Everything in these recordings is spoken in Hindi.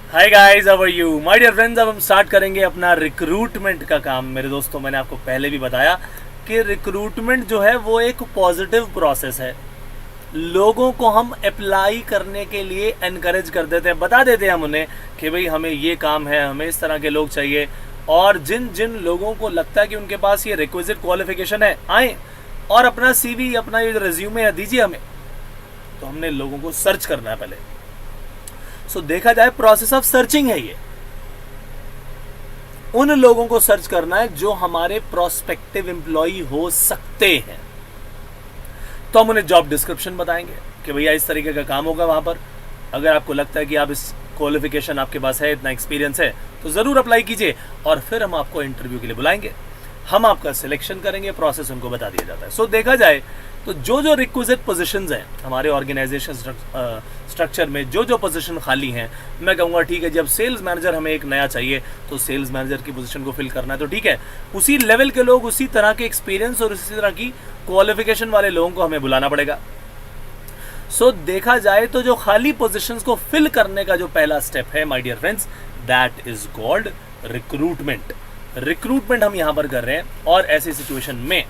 Hi guys, how are you my dear friends. अब हम स्टार्ट करेंगे अपना रिक्रूटमेंट का काम। मेरे दोस्तों, मैंने आपको पहले भी बताया कि रिक्रूटमेंट जो है वो एक पॉजिटिव प्रोसेस है। लोगों को हम अप्लाई करने के लिए एनकरेज कर देते हैं, बता देते हैं हम उन्हें कि भाई हमें ये काम है, हमें इस तरह के लोग चाहिए। और जिन जिन लोगों को लगता है कि उनके पास ये रिक्विजिट क्वालिफिकेशन है, आए और अपना सीवी, अपना ये रिज्यूमे है दीजिए हमें। तो हमने लोगों को सर्च करना है पहले। सो देखा जाए प्रोसेस ऑफ सर्चिंग है ये। उन लोगों को सर्च करना है जो हमारे प्रोस्पेक्टिव एम्प्लॉय हो सकते हैं। तो हम उन्हें जॉब डिस्क्रिप्शन बताएंगे कि भैया इस तरीके का काम होगा वहां पर। अगर आपको लगता है कि आप इस क्वालिफिकेशन आपके पास है, इतना एक्सपीरियंस है, तो ज़रूर अप्लाई कीजिए। और फिर हम आपको इंटरव्यू के लिए बुलाएंगे, हम आपका सिलेक्शन करेंगे, प्रोसेस उनको बता दिया जाता है। सो देखा जाए तो जो जो रिक्विजिट पोजीशंस हैं हमारे ऑर्गेनाइजेशन स्ट्रक्चर में, जो जो पोजीशन खाली हैं, मैं कहूँगा ठीक है, जब सेल्स मैनेजर हमें एक नया चाहिए तो सेल्स मैनेजर की पोजीशन को फिल करना है तो ठीक है, उसी लेवल के लोग, उसी तरह के एक्सपीरियंस और उसी तरह की क्वालिफिकेशन वाले लोगों को हमें बुलाना पड़ेगा। सो देखा जाए तो जो खाली पोजीशंस को फिल करने का जो पहला स्टेप है my dear friends, that is called recruitment. Recruitment हम यहां पर कर रहे हैं। और ऐसी सिचुएशन में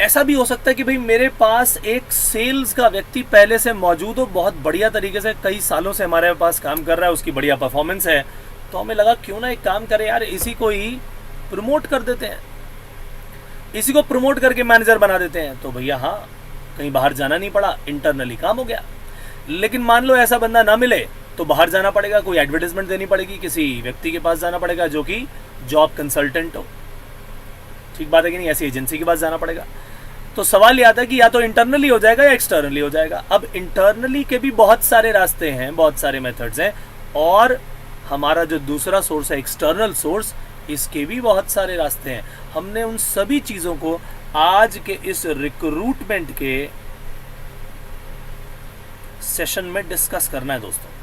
ऐसा भी हो सकता है कि भाई मेरे पास एक सेल्स का व्यक्ति पहले से मौजूद हो, बहुत बढ़िया तरीके से कई सालों से हमारे पास काम कर रहा है, उसकी बढ़िया परफॉर्मेंस है। तो हमें लगा क्यों ना एक काम करें यार, इसी को ही प्रमोट कर देते हैं, इसी को प्रमोट करके मैनेजर बना देते हैं। तो भैया हाँ, कहीं बाहर जाना नहीं पड़ा, इंटरनली काम हो गया। लेकिन मान लो ऐसा बंदा ना मिले तो बाहर जाना पड़ेगा, कोई एडवर्टाइजमेंट देनी पड़ेगी, किसी व्यक्ति के पास जाना पड़ेगा जो कि जॉब कंसल्टेंट हो। ठीक बात है कि नहीं? ऐसी एजेंसी के पास जाना पड़ेगा। तो सवाल ये आता है कि या तो इंटरनली हो जाएगा या एक्सटर्नली हो जाएगा। अब इंटरनली के भी बहुत सारे रास्ते हैं, बहुत सारे मेथड्स हैं। और हमारा जो दूसरा सोर्स है एक्सटर्नल सोर्स, इसके भी बहुत सारे रास्ते हैं। हमने उन सभी चीज़ों को आज के इस रिक्रूटमेंट के सेशन में डिस्कस करना है दोस्तों।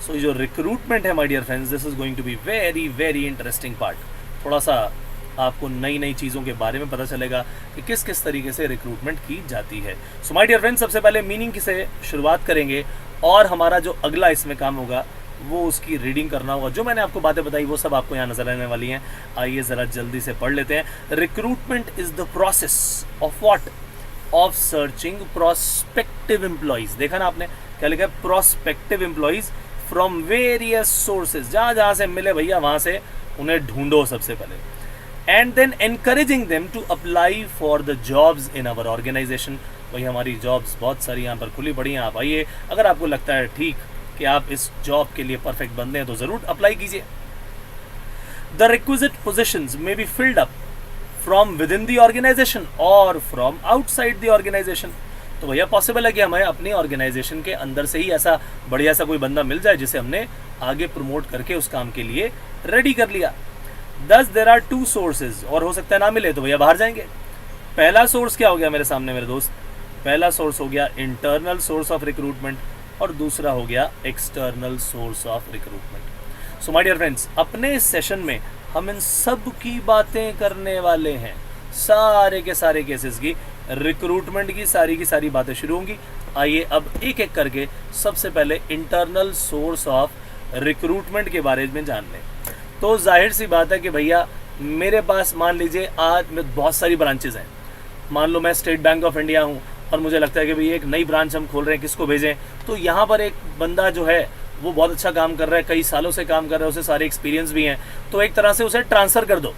सो जो रिक्रूटमेंट है my dear friends, this is going to be very very interesting part. थोड़ा सा आपको नई नई चीज़ों के बारे में पता चलेगा कि किस किस तरीके से रिक्रूटमेंट की जाती है। सो माय डियर फ्रेंड्स, सबसे पहले मीनिंग से शुरुआत करेंगे और हमारा जो अगला इसमें काम होगा वो उसकी रीडिंग करना होगा। जो मैंने आपको बातें बताई वो सब आपको यहाँ नजर आने वाली हैं। आइए ज़रा जल्दी से पढ़ लेते हैं। Recruitment is the process of what? Of searching prospective employees. देखा ना आपने क्या लिखा है? Prospective employees from various sources. जहाँ जहाँ से मिले भैया वहाँ से उन्हें ढूंढो सबसे पहले। And then encouraging them to apply for the jobs in our organization. वही हमारी जॉब्स बहुत सारी यहाँ पर खुली पड़ी हैं, आप आइए। अगर आपको लगता है ठीक कि आप इस जॉब के लिए परफेक्ट बंदे हैं तो ज़रूर अप्लाई कीजिए। The requisite positions may be filled up from within the organization और फ्रॉम आउटसाइड द ऑर्गेनाइजेशन। तो भैया पॉसिबल है कि हमें अपनी ऑर्गेनाइजेशन के अंदर से ही ऐसा बढ़िया सा कोई बंदा मिल जाए जिसे हमने आगे प्रमोट करके उस काम के लिए रेडी कर लिया। दस देर आर टू सोर्सेज, और हो सकता है ना मिले तो भैया बाहर जाएंगे। पहला सोर्स क्या हो गया मेरे सामने मेरे दोस्त? पहला सोर्स हो गया इंटरनल सोर्स ऑफ रिक्रूटमेंट और दूसरा हो गया external source of recruitment. So my dear friends, अपने इस सेशन में हम इन सब की बातें करने वाले हैं, सारे के सारे केसेस की, रिक्रूटमेंट की सारी बातें शुरू होंगी। आइए अब एक एक करके सबसे पहले इंटरनल सोर्स ऑफ रिक्रूटमेंट के बारे में जान लें। तो जाहिर सी बात है कि भैया मेरे पास मान लीजिए आज में बहुत सारी ब्रांचेज हैं। मान लो मैं स्टेट बैंक ऑफ इंडिया हूँ और मुझे लगता है कि भाई एक नई ब्रांच हम खोल रहे हैं, किसको भेजें? तो यहाँ पर एक बंदा जो है वो बहुत अच्छा काम कर रहा है, कई सालों से काम कर रहा है, उसे सारे एक्सपीरियंस भी हैं। तो एक तरह से उसे ट्रांसफ़र कर दो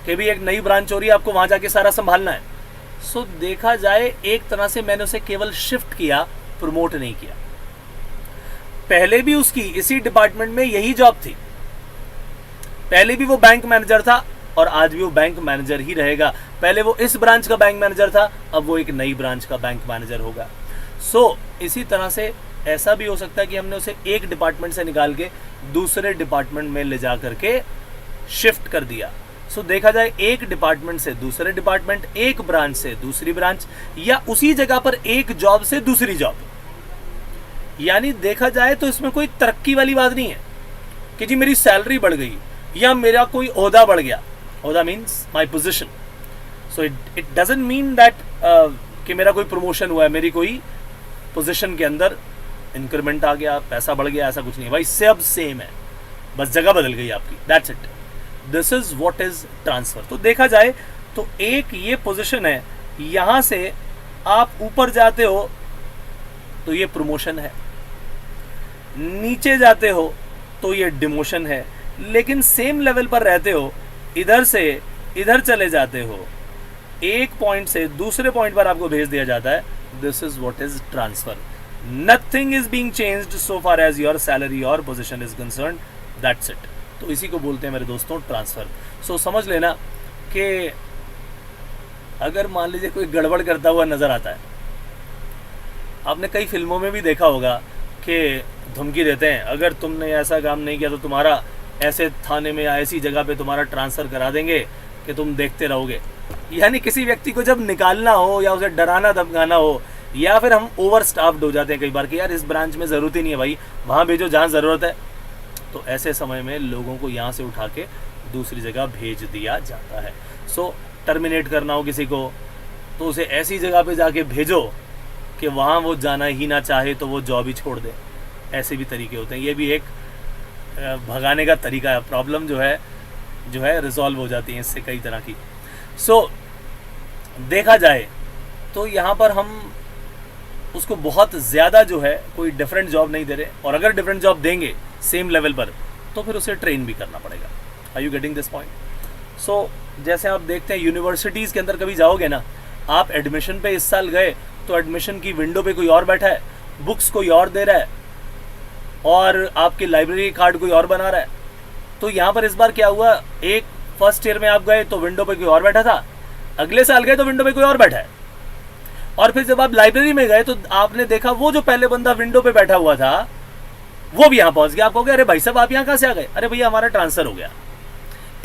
कि भाई एक नई ब्रांच हो रही है, आपको वहाँ जाके सारा संभालना है। सो देखा जाए एक तरह से मैंने उसे केवल शिफ्ट किया, प्रमोट नहीं किया। पहले भी उसकी इसी डिपार्टमेंट में यही जॉब थी, पहले भी वो बैंक मैनेजर था और आज भी वो बैंक मैनेजर ही रहेगा। पहले वो इस ब्रांच का बैंक मैनेजर था, अब वो एक नई ब्रांच का बैंक मैनेजर होगा। सो इसी तरह से ऐसा भी हो सकता है कि हमने उसे एक डिपार्टमेंट से निकाल के दूसरे डिपार्टमेंट में ले जा करके शिफ्ट कर दिया। सो देखा जाए एक डिपार्टमेंट से दूसरे डिपार्टमेंट, एक ब्रांच से दूसरी ब्रांच, या उसी जगह पर एक जॉब से दूसरी जॉब। यानी देखा जाए तो इसमें कोई तरक्की वाली बात नहीं है कि जी मेरी सैलरी बढ़ गई या मेरा कोई ओहदा बढ़ गया। ओहदा means my position. So it doesn't mean that कि मेरा कोई प्रमोशन हुआ है, मेरी कोई पोजीशन के अंदर इंक्रीमेंट आ गया, पैसा बढ़ गया, ऐसा कुछ नहीं है भाई, सब सेम है, बस जगह बदल गई आपकी, that's it. This is what is transfer. तो देखा जाए तो एक ये पोजीशन है, यहां से आप ऊपर जाते हो तो ये प्रमोशन है, नीचे जाते हो तो ये डिमोशन है, लेकिन सेम लेवल पर रहते हो, इधर से इधर चले जाते हो, एक पॉइंट से दूसरे पॉइंट पर आपको भेज दिया जाता है। This is what is transfer. Nothing is being changed so far as your salary और position is concerned, that's it. तो इसी को बोलते हैं मेरे दोस्तों ट्रांसफर। सो समझ लेना कि अगर मान लीजिए कोई गड़बड़ करता हुआ नजर आता है, आपने कई फिल्मों में भी देखा होगा कि धमकी देते हैं, अगर तुमने ऐसा काम नहीं किया तो तुम्हारा ऐसे थाने में या ऐसी जगह पे तुम्हारा ट्रांसफ़र करा देंगे कि तुम देखते रहोगे। यानी किसी व्यक्ति को जब निकालना हो या उसे डराना धमकाना हो, या फिर हम ओवर स्टाफ्ड हो जाते हैं कई बार कि यार इस ब्रांच में ज़रूरत ही नहीं है भाई, वहाँ भेजो जहाँ ज़रूरत है, तो ऐसे समय में लोगों को यहाँ से उठा के दूसरी जगह भेज दिया जाता है। सो टर्मिनेट करना हो किसी को तो उसे ऐसी जगह पे जाके भेजो कि वहाँ वो जाना ही ना चाहे तो वो जॉब ही छोड़ दे। ऐसे भी तरीके होते हैं, ये भी एक भगाने का तरीका है। प्रॉब्लम जो है रिजॉल्व हो जाती है इससे कई तरह की। सो देखा जाए तो यहाँ पर हम उसको बहुत ज़्यादा जो है कोई डिफरेंट जॉब नहीं दे रहे, और अगर डिफरेंट जॉब देंगे सेम लेवल पर तो फिर उसे ट्रेन भी करना पड़ेगा। Are you getting this point? So जैसे आप देखते हैं यूनिवर्सिटीज़ के अंदर कभी जाओगे ना, आप एडमिशन पे इस साल गए तो एडमिशन की विंडो पे कोई और बैठा है, बुक्स कोई और दे रहा है, और आपके लाइब्रेरी कार्ड कोई और बना रहा है। तो यहाँ पर इस बार क्या हुआ, एक फर्स्ट ईयर में आप गए तो विंडो पे कोई और बैठा था, अगले साल गए तो विंडो पे कोई और बैठा है, और फिर जब आप लाइब्रेरी में गए तो आपने देखा वो जो पहले बंदा विंडो पे बैठा हुआ था वो भी यहाँ पहुंच गया। आप कहोगे अरे भाई साहब आप यहाँ कहाँ से आ गए? अरे भैया हमारा ट्रांसफर हो गया,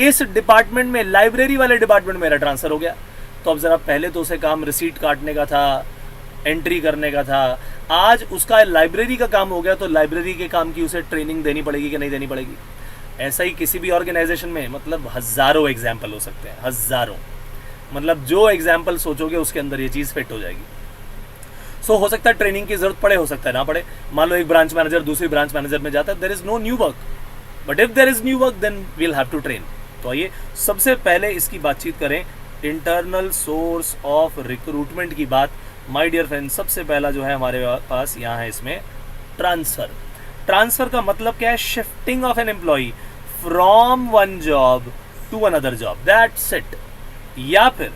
इस डिपार्टमेंट में, लाइब्रेरी वाले डिपार्टमेंट में मेरा ट्रांसफर हो गया। तो अब जरा पहले तो उसे काम रिसीट काटने का था, एंट्री करने का था, आज उसका लाइब्रेरी का काम हो गया, तो लाइब्रेरी के काम की उसे ट्रेनिंग देनी पड़ेगी कि नहीं देनी पड़ेगी। ऐसा ही किसी भी ऑर्गेनाइजेशन में, मतलब हज़ारों एग्जाम्पल हो सकते हैं, हज़ारों, मतलब जो एग्जाम्पल सोचोगे उसके अंदर ये चीज़ फिट हो जाएगी। सो हो सकता है ट्रेनिंग की जरूरत पड़े, हो सकता है ना पड़े। मान लो एक ब्रांच मैनेजर दूसरी ब्रांच मैनेजर में जाता है, there is no new work, but if there is new work then we'll have to train. तो आइए सबसे पहले इसकी बातचीत करें, इंटरनल सोर्स ऑफ रिक्रूटमेंट की बात। माय डियर फ्रेंड, सबसे पहला जो है हमारे पास यहाँ है इसमें ट्रांसफ़र। ट्रांसफ़र का मतलब क्या है? Shifting of an employee from one job to another job, that's it. या फिर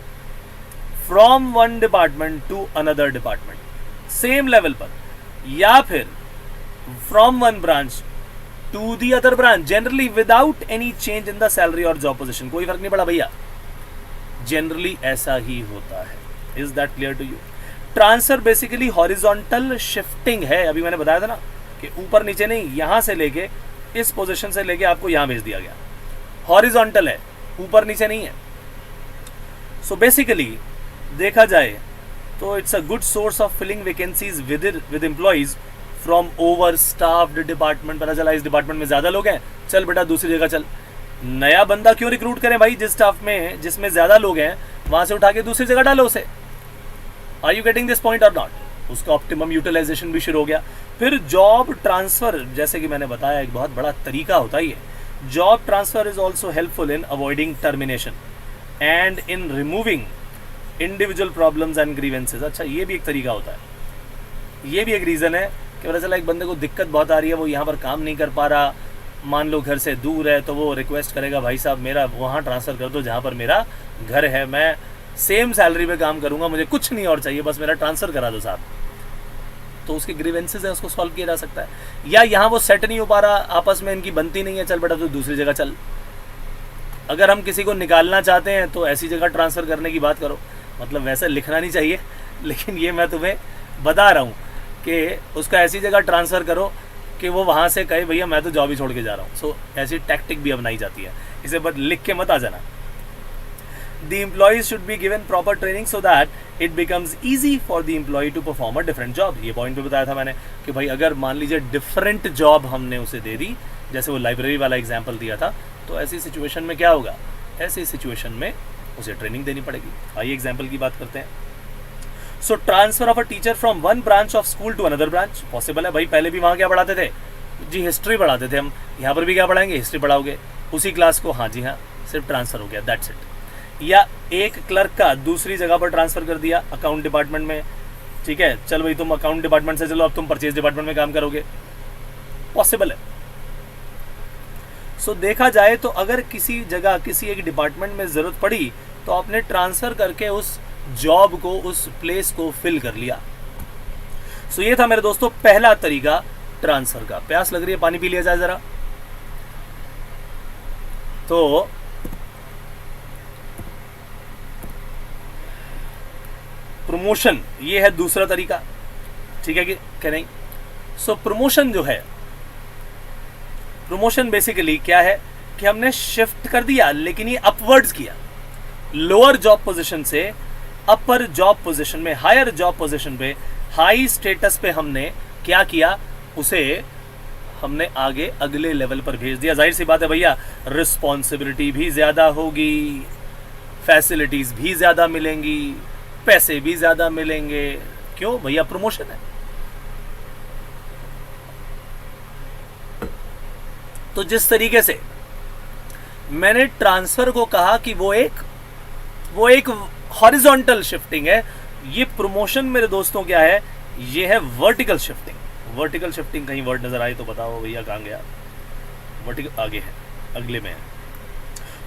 from one department to another department same level पर, या फिर from one branch to the other branch, generally without any change in the salary और जॉब पोजीशन। कोई फर्क नहीं पड़ा भैया, जनरली ऐसा ही होता है। Is that clear to you? Transfer basically horizontal shifting है। अभी मैंने बताया था ना कि ऊपर नीचे नहीं, यहां से लेके इस पोजीशन से लेके आपको यहां भेज दिया गया, हॉरिजॉन्टल है, ऊपर नीचे नहीं है। सो बेसिकली देखा जाए तो it's a good source of filling vacancies with employees from overstaffed department. पता चला इस डिपार्टमेंट में ज्यादा लोग हैं, चल बेटा दूसरी जगह चल। नया बंदा क्यों रिक्रूट करें भाई? जिस स्टाफ में जिसमें ज्यादा लोग हैं वहां से उठा के दूसरी जगह डालो उसे। Are you getting this point और नॉट? उसका ऑप्टिमम यूटिलाइजेशन भी शुरू हो गया। फिर जॉब ट्रांसफर, जैसे कि मैंने बताया, एक बहुत बड़ा तरीका होता ही है। Job transfer is also helpful in avoiding termination and in removing individual problems and grievances. अच्छा, ये भी एक तरीका होता है, ये भी एक रीज़न है कि पता चला एक बंदे को दिक्कत बहुत आ रही है, वो यहाँ पर काम नहीं कर पा रहा, मान लो घर से दूर है, तो वो रिक्वेस्ट करेगा भाई साहब मेरा वहाँ ट्रांसफ़र कर दो जहाँ पर मेरा घर है, मैं सेम सैलरी पे काम करूँगा, मुझे कुछ नहीं और चाहिए, बस मेरा ट्रांसफ़र करा दो साहब। तो उसके ग्रीवेंसेज है, उसको सॉल्व किया जा सकता है। या यहाँ वो सेट नहीं हो पा रहा, आपस में इनकी बनती नहीं है, चल बेटा तो दूसरी जगह चल। अगर हम किसी को निकालना चाहते हैं तो ऐसी जगह ट्रांसफ़र करने की बात करो। मतलब वैसे लिखना नहीं चाहिए, लेकिन ये मैं तुम्हें बता रहा हूँ कि उसका ऐसी जगह ट्रांसफ़र करो कि वो वहाँ से कहे भैया मैं तो जॉब ही छोड़ के जा रहा हूँ। सो ऐसी टैक्टिक भी अपनाई जाती है, इसे बस लिख के मत आ जाना। The employees should be given proper training so that it becomes easy for the employee to perform a different job। ये पॉइंट भी बताया था मैंने कि भाई अगर मान लीजिए डिफरेंट जॉब हमने उसे दे दी, जैसे वो लाइब्रेरी वाला एग्जाम्पल दिया था, तो ऐसी सिचुएशन में क्या होगा? ऐसी सिचुएशन में उसे ट्रेनिंग देनी पड़ेगी। आइए एग्जाम्पल की बात करते हैं। So transfer of a teacher from one branch of school to another branch possible है भाई। पहले भी वहाँ क्या पढ़ाते थे जी, हिस्ट्री पढ़ाते थे हम, यहाँ पर भी क्या पढ़ाएंगे, हिस्ट्री पढ़ाओगे उसी क्लास को, हाँ जी हाँ, सिर्फ ट्रांसफर हो गया, दैट्स इट। या एक क्लर्क का दूसरी जगह पर ट्रांसफर कर दिया अकाउंट डिपार्टमेंट में, ठीक है, चल भाई तुम अकाउंट डिपार्टमेंट से चलो अब तुम परचेज डिपार्टमेंट में काम करोगे, पॉसिबल है। सो देखा जाए तो अगर किसी जगह किसी एक डिपार्टमेंट में जरूरत पड़ी तो आपने ट्रांसफर करके उस जॉब को, उस प्लेस को फिल कर लिया। सो ये था मेरे दोस्तों पहला तरीका ट्रांसफर का। प्यास लग रही है, पानी पी लिया जाए जरा। तो प्रमोशन ये है दूसरा तरीका, ठीक है कि नहीं। सो प्रमोशन जो है, प्रमोशन बेसिकली क्या है कि हमने शिफ्ट कर दिया लेकिन ये अपवर्ड्स किया, लोअर जॉब पोजीशन से अपर जॉब पोजीशन में, हायर जॉब पोजीशन पे, हाई स्टेटस पे हमने क्या किया, उसे हमने आगे अगले लेवल पर भेज दिया। जाहिर सी बात है भैया, रिस्पॉन्सिबिलिटी भी ज्यादा होगी, फैसिलिटीज भी ज्यादा मिलेंगी, पैसे भी ज्यादा मिलेंगे। क्यों भैया, प्रमोशन है। तो जिस तरीके से मैंने ट्रांसफर को कहा कि वो एक हॉरिजॉन्टल शिफ्टिंग है, ये प्रमोशन मेरे दोस्तों क्या है, ये है वर्टिकल शिफ्टिंग। वर्टिकल शिफ्टिंग कहीं वर्ड नजर आए तो बताओ भैया कहाँ गया, वर्टिकल आगे है, अगले में है।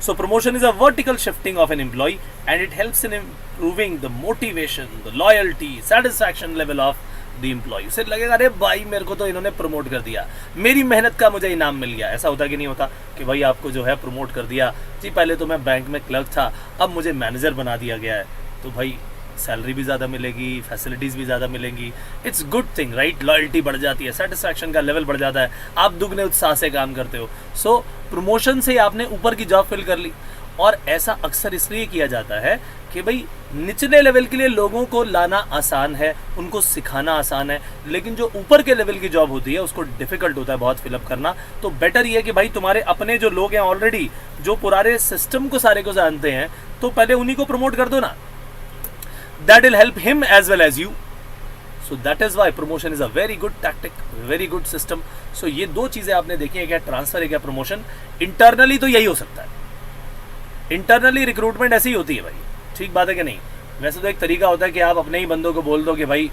So promotion is a vertical shifting of an employee and it helps in improving the motivation, the loyalty, satisfaction level of the employee. उसे लगेगा अरे भाई मेरे को तो इन्होंने प्रमोट कर दिया, मेरी मेहनत का मुझे इनाम मिल गया। ऐसा होता कि नहीं होता कि भाई आपको जो है प्रमोट कर दिया जी, पहले तो मैं बैंक में क्लर्क था, अब मुझे मैनेजर बना दिया गया है, तो भाई सैलरी भी ज़्यादा मिलेगी, फैसिलिटीज़ भी ज़्यादा मिलेंगी। It's good thing right, loyalty बढ़ जाती है, सेटिस्फैक्शन का लेवल बढ़ जाता है, आप दुगने उत्साह से काम करते हो। सो प्रमोशन से आपने ऊपर की जॉब फिल कर ली। और ऐसा अक्सर इसलिए किया जाता है कि भाई निचले लेवल के लिए लोगों को लाना आसान है, उनको सिखाना आसान है, लेकिन जो ऊपर के लेवल की जॉब होती है उसको डिफिकल्ट होता है बहुत फिलअप करना। तो बेटर ये है कि भाई तुम्हारे अपने जो लोग हैं ऑलरेडी, जो पुराने सिस्टम को सारे को जानते हैं, तो पहले उन्हीं को प्रमोट कर दो ना। That will help him as well as you. So that is why promotion is a very good tactic, very good system. So ये दो चीजें आपने देखी है, क्या ट्रांसफर है क्या प्रमोशन। इंटरनली तो यही हो सकता है, इंटरनली रिक्रूटमेंट ऐसी ही होती है भाई, ठीक बात है कि नहीं। वैसे तो एक तरीका होता है कि आप अपने ही बंदों को बोल दो कि भाई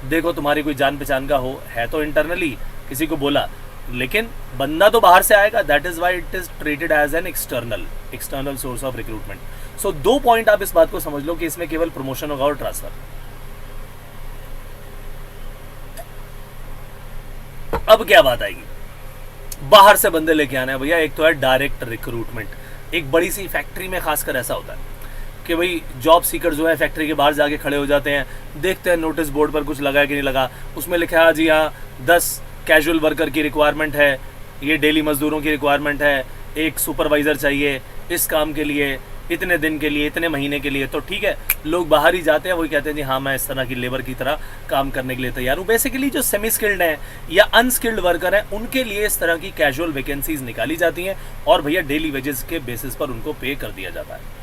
देखो तुम्हारी कोई जान पहचान का हो, है तो इंटरनली किसी को बोला, लेकिन बंदा तो बाहर से आएगा। That is why it is treated as an external source of recruitment. So 2 point आप इस बात को समझ लो कि इसमें केवल प्रमोशन होगा और ट्रांसफर। अब क्या बात आएगी, बाहर से बंदे लेके आना है भैया। एक तो है डायरेक्ट रिक्रूटमेंट, एक बड़ी सी फैक्ट्री में खासकर ऐसा होता है कि भाई जॉब सीकर जो है फैक्ट्री के बाहर जाके खड़े हो जाते हैं, देखते हैं नोटिस बोर्ड पर कुछ लगा है कि नहीं लगा, उसमें लिखा है जी हाँ 10 कैजुअल वर्कर की रिक्वायरमेंट है, ये डेली मजदूरों की रिक्वायरमेंट है, एक सुपरवाइजर चाहिए इस काम के लिए, इतने दिन के लिए, इतने महीने के लिए। तो ठीक है, लोग बाहर ही जाते हैं, वही कहते हैं जी हाँ मैं इस तरह की लेबर की तरह काम करने के लिए तैयार हूँ। बेसिकली जो सेमी स्किल्ड हैं या अनस्किल्ड वर्कर हैं, उनके लिए इस तरह की कैजुअल वैकेंसीज निकाली जाती हैं और भैया डेली वेजेस के बेसिस पर उनको पे कर दिया जाता है।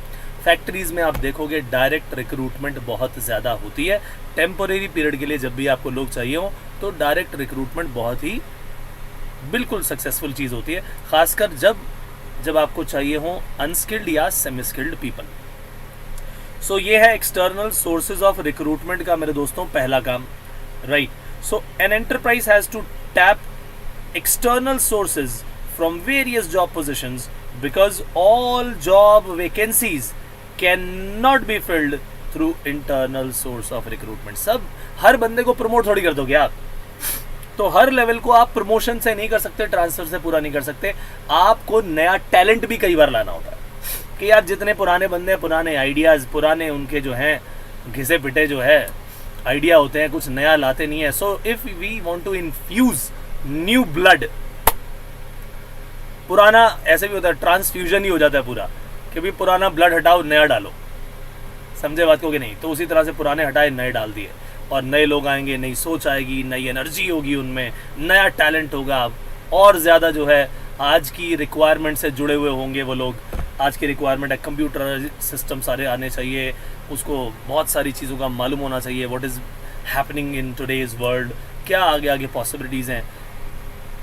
फैक्ट्रीज में आप देखोगे डायरेक्ट रिक्रूटमेंट बहुत ज़्यादा होती है। टेम्पोरेरी पीरियड के लिए जब भी आपको लोग चाहिए हो तो डायरेक्ट रिक्रूटमेंट बहुत ही बिल्कुल सक्सेसफुल चीज़ होती है, खासकर जब आपको चाहिए हो अनस्किल्ड या सेमी स्किल्ड पीपल। सो ये है एक्सटर्नल सोर्सेज ऑफ रिक्रूटमेंट का मेरे दोस्तों पहला काम, right. So an enterprise has to tap external sources from various job positions because all job vacancies can not be filled through internal source of recruitment. सब हर बंदे को प्रमोट थोड़ी कर दोगे आप, तो हर लेवल को आप प्रमोशन से नहीं कर सकते, ट्रांसफर से पूरा नहीं कर सकते। आपको नया टैलेंट भी कई बार लाना होता है कि यार जितने पुराने बंदे, पुराने आइडियाज, पुराने उनके जो हैं घिसे पिटे जो है आइडिया होते हैं, कुछ नया लाते नहीं है। So if we want to infuse new blood, पुराना ऐसे भी होता है, ट्रांसफ्यूजन ही हो जाता है पूरा कि भी पुराना ब्लड हटाओ नया डालो, समझे बात को कि नहीं। तो उसी तरह से पुराने हटाए नए डाल दिए और नए लोग आएंगे, नई सोच आएगी, नई एनर्जी होगी उनमें, नया टैलेंट होगा और ज़्यादा जो है आज की रिक्वायरमेंट से जुड़े हुए होंगे वो लोग। आज की रिक्वायरमेंट है, कंप्यूटर सिस्टम सारे आने चाहिए, उसको बहुत सारी चीज़ों का मालूम होना चाहिए, what is happening in today's world, क्या आगे आगे पॉसिबिलिटीज़ हैं।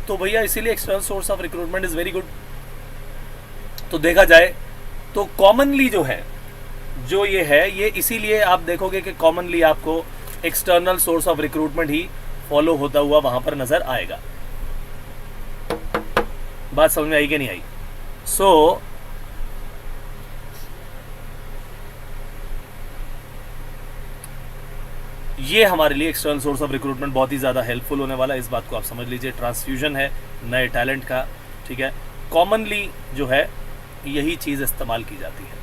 तो भैया इसीलिए external source of recruitment is very good. तो देखा जाए तो कॉमनली जो है, जो ये है, ये इसीलिए आप देखोगे कि कॉमनली आपको external source of recruitment he follow होता हुआ वहां पर नजर आएगा। बात समझ में आई कि नहीं आई? सो ये हमारे लिए एक्सटर्नल सोर्स ऑफ रिक्रूटमेंट बहुत ही ज़्यादा हेल्पफुल होने वाला है, इस बात को आप समझ लीजिए। ट्रांसफ्यूजन है नए टैलेंट का, ठीक है, कॉमनली जो है यही चीज़ इस्तेमाल की जाती है।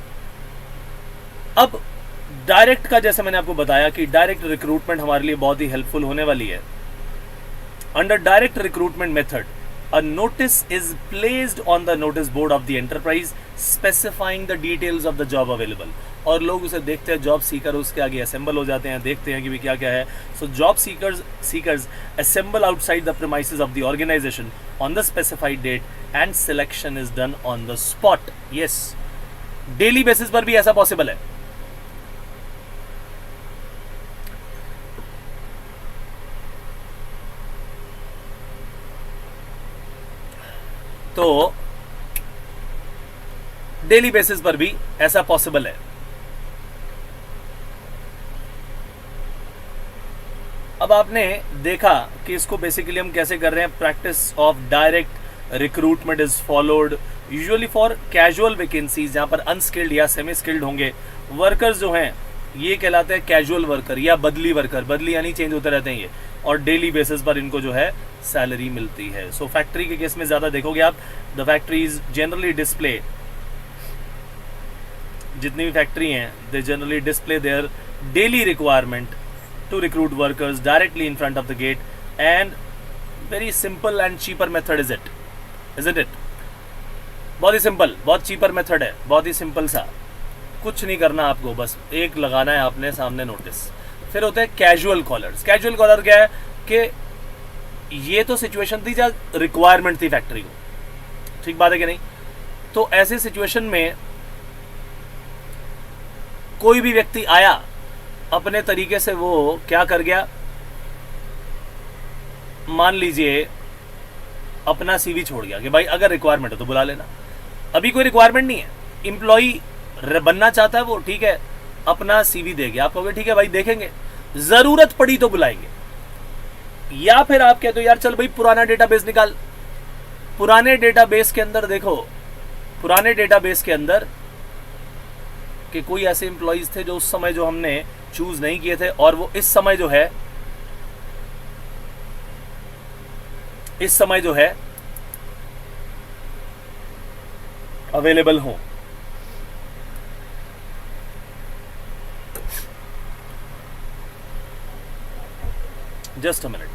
अब डायरेक्ट का, जैसे मैंने आपको बताया कि डायरेक्ट रिक्रूटमेंट हमारे लिए बहुत ही हेल्पफुल होने वाली है। Under direct recruitment method, a notice is placed on the notice board of the enterprise specifying the details of the job available। और लोग उसे देखते हैं, जॉब सीकर उसके आगे असेंबल हो जाते हैं, देखते हैं कि भी क्या क्या है। So job seekers assemble outside the premises of the organization on the specified date and selection is done on the spot। yes, daily basis पर भी ऐसा पॉसिबल है। तो डेली बेसिस पर भी ऐसा पॉसिबल है। अब आपने देखा कि इसको बेसिकली हम कैसे कर रहे हैं। Practice of direct recruitment is followed usually for casual vacancies, जहां पर अनस्किल्ड या सेमी स्किल्ड होंगे वर्कर्स जो हैं, ये कहलाते हैं कैजुअल वर्कर या बदली वर्कर। बदली यानी चेंज होते रहते हैं ये, और डेली बेसिस पर इनको जो है सैलरी मिलती है। सो फैक्ट्री के केस में ज्यादा देखोगे आप, द फैक्ट्रीज जनरली डिस्प्ले, जितनी भी फैक्ट्री हैं, they generally display their daily requirement to recruit workers directly in front of the gate, and very simple and cheaper method is it? बहुत ही सिंपल, बहुत चीपर मेथड है, बहुत ही सिंपल सा, कुछ नहीं करना आपको, बस एक लगाना है आपने सामने नोटिस। फिर होते हैं कैजुअल कॉलर्स। कैजुअल कॉलर क्या है कि ये तो सिचुएशन थी जहाँ रिक्वायरमेंट थी फैक्ट्री को, ठीक बात है कि नहीं? तो ऐसे सिचुएशन में कोई भी व्यक्ति आया, अपने तरीके से वो क्या कर गया, मान लीजिए अपना सीवी छोड़ गया कि भाई अगर रिक्वायरमेंट है तो बुला लेना। अभी कोई रिक्वायरमेंट नहीं है, एम्प्लॉई बनना चाहता है वो, ठीक है, अपना सीवी दे गया। आप कहोगे ठीक है भाई देखेंगे, जरूरत पड़ी तो बुलाएंगे। या फिर आप कहते हो यार चल भाई पुराना डेटाबेस निकाल। पुराने डेटाबेस के अंदर देखो, पुराने डेटाबेस के अंदर कि कोई ऐसे एम्प्लॉइज थे जो उस समय जो हमने चूज नहीं किए थे, और वो इस समय जो है अवेलेबल हो। Just a minute.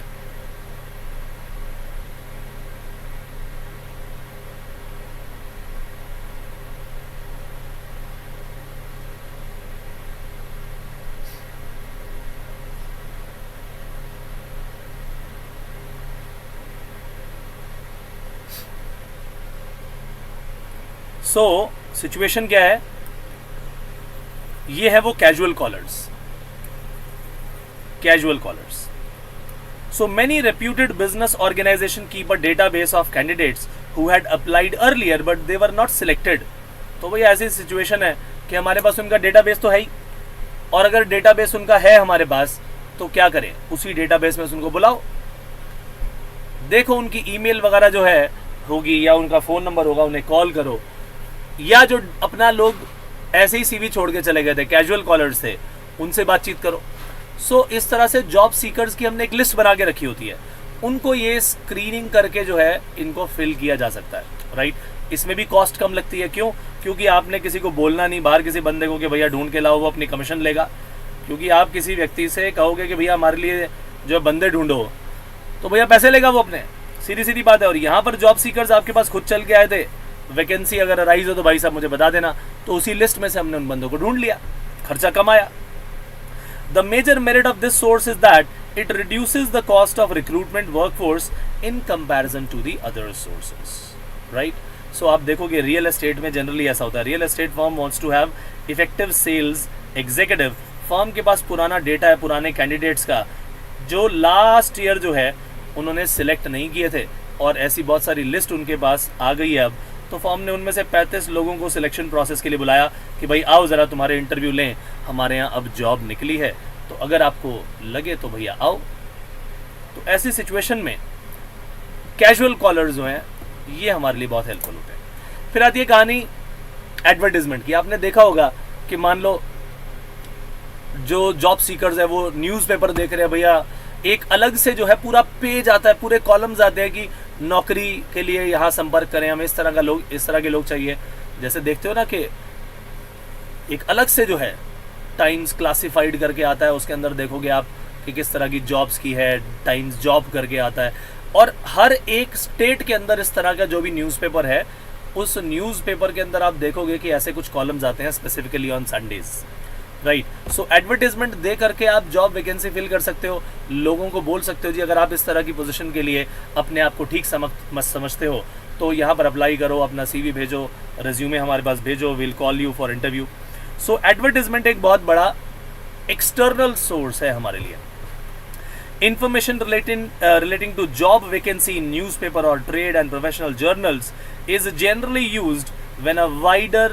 So situation क्या है, ये है वो casual callers. Casual callers. So many reputed business organizations keep a database of candidates who had applied earlier but they were not selected। तो भाई ऐसी सिचुएशन है कि हमारे पास उनका डेटाबेस तो है ही, और अगर डेटाबेस उनका है हमारे पास तो क्या करें, उसी डेटाबेस में उनको बुलाओ, देखो उनकी ईमेल वगैरह जो है होगी या उनका फ़ोन नंबर होगा, उन्हें कॉल करो, या जो अपना लोग ऐसे ही सीवी छोड़ के चले गए थे, कैजुअल कॉलर्स थे, उनसे बातचीत करो। सो इस तरह से जॉब सीकर्स की हमने एक लिस्ट बना के रखी होती है, उनको ये स्क्रीनिंग करके जो है इनको फिल किया जा सकता है, राइट। इसमें भी कॉस्ट कम लगती है, क्यों? क्योंकि आपने किसी को बोलना नहीं बाहर किसी बंदे को कि भैया ढूंढ के लाओ, वो अपनी कमीशन लेगा। क्योंकि आप किसी व्यक्ति से कहोगे कि भैया हमारे लिए जो बंदे ढूंढो, तो भैया पैसे लेगा वो अपने, सीधी सीधी बात है। और यहाँ पर जॉब सीकर्स आपके पास खुद चल के आए थे, वैकेंसी अगर अराइज हो तो भाई साहब मुझे बता देना, तो उसी लिस्ट में से हमने उन बंदों को ढूंढ लिया, खर्चा कम आया। The major merit of this source is that it reduces the cost of recruitment workforce in comparison to the other sources, right? सो आप देखोगे रियल एस्टेट में जनरली ऐसा होता है, real estate firm wants to have effective sales executive. Firm के पास पुराना डेटा है पुराने कैंडिडेट्स का जो लास्ट ईयर जो है उन्होंने सिलेक्ट नहीं किए थे, और ऐसी बहुत सारी लिस्ट उनके पास आ गई है अब। तो फर्म ने उनमें से 35 लोगों को सिलेक्शन प्रोसेस के लिए बुलाया कि भाई आओ ज़रा तुम्हारे इंटरव्यू लें, हमारे यहाँ अब जॉब निकली है, तो अगर आपको लगे तो भैया आओ। तो ऐसी सिचुएशन में कैजुअल कॉलर जो हैं ये हमारे लिए बहुत हेल्पफुल होते हैं। फिर आती है कहानी एडवर्टीजमेंट की। आपने देखा होगा कि मान लो जो जॉब सीकर्स है वो न्यूज़पेपर देख रहे हैं, भैया एक अलग से जो है पूरा पेज आता है, पूरे कॉलम्स आते हैं कि नौकरी के लिए यहाँ संपर्क करें, हमें इस तरह के लोग चाहिए। जैसे देखते हो ना कि एक अलग से जो है टाइम्स क्लासिफाइड करके आता है, उसके अंदर देखोगे आप कि किस तरह की जॉब्स की है, टाइम्स जॉब करके आता है। और हर एक स्टेट के अंदर इस तरह का जो भी न्यूज़पेपर है, उस न्यूज़पेपर के अंदर आप देखोगे कि ऐसे कुछ कॉलम्स आते हैं specifically on Sundays, right. So advertisement दे करके आप जॉब वैकेंसी फिल कर सकते हो, लोगों को बोल सकते हो जी अगर आप इस तरह की पोजीशन के लिए अपने आप को ठीक समझते हो तो यहाँ पर अप्लाई करो, अपना CV भेजो, रेज्यूमे हमारे पास भेजो, will call you for interview. So advertisement एक बहुत बड़ा एक्सटर्नल सोर्स है हमारे लिए। Information relating to job vacancy in newspaper or trade and professional journals is generally used when a wider